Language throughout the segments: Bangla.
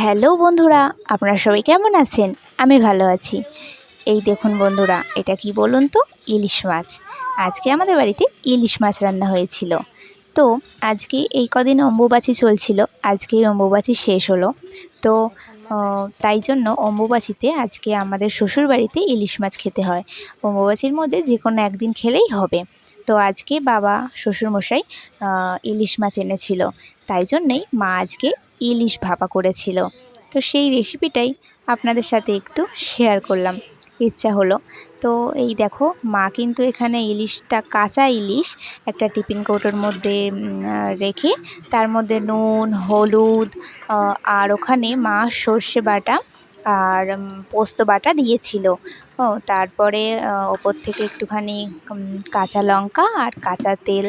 হ্যালো বন্ধুরা, আপনারা সবাই কেমন আছেন? আমি ভালো আছি। এই দেখুন বন্ধুরা, এটা কি বলুন তো? ইলিশ মাছ। আজকে আমাদের বাড়িতে ইলিশ মাছ রান্না হয়েছিল। তো আজকে এই কদিন অম্বুবাচী চলছিল, আজকেই অম্বুবাচী শেষ হলো। তো তাই জন্য অম্বুবাচীতে আজকে আমাদের শ্বশুর বাড়িতে ইলিশ মাছ খেতে হয়। অম্বুবাচীর মধ্যে যে কোনো একদিন খেলেই হবে। তো আজকে বাবা শ্বশুরমশাই ইলিশ মাছ এনেছিল, তাই জন্যেই মা আজকে ইলিশ ভাপা করেছিল। তো সেই রেসিপিটাই আপনাদের সাথে একটু শেয়ার করলাম, ইচ্ছা হলো। তো এই দেখো, মা কিন্তু এখানে ইলিশটা, কাঁচা ইলিশ একটা টিফিন কৌটোর মধ্যে রেখে তার মধ্যে নুন, হলুদ, আর ওখানে মা সর্ষে বাটা আর পোস্ত বাটা দিয়েছিল। তারপরে ওপর থেকে একটুখানি কাঁচা লঙ্কা আর কাঁচা তেল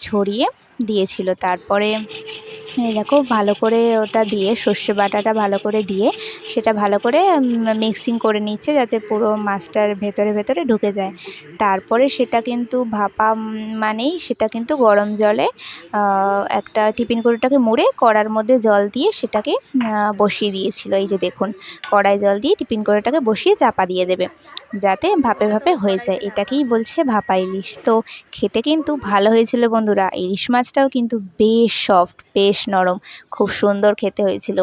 ছড়িয়ে দিয়েছিল। তারপরে এই দেখো, ভালো করে ওটা দিয়ে, সর্ষে বাটাটা ভালো করে দিয়ে সেটা ভালো করে মিক্সিং করে নিচ্ছে, যাতে পুরো মাছটার ভেতরে ভেতরে ঢুকে যায়। তারপরে সেটা কিন্তু ভাপা মানেই সেটা কিন্তু গরম জলে একটা টিফিন কৌটোটাকে মুড়ে কড়ার মধ্যে জল দিয়ে সেটাকে বসিয়ে দিয়েছিল। এই যে দেখুন, কড়াই জল দিয়ে টিফিন কৌটোটাকে বসিয়ে চাপা দিয়ে দেবে, যাতে ভাপে ভাপে হয়ে যায়। এটাকেই বলছে ভাপা ইলিশ। তো খেতে কিন্তু ভালো হয়েছিল বন্ধুরা। ইলিশ মাছটাও কিন্তু বেশ সফট, বেশ নরম, খুব সুন্দর খেতে হয়েছিল।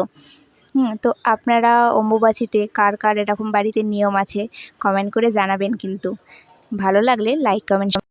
তো আপনারা অম্বুবাচীতে কার কার এরকম বাড়িতে নিয়ম আছে, কমেন্ট করে জানাবেন কিন্তু। ভালো লাগলে লাইক কমেন্ট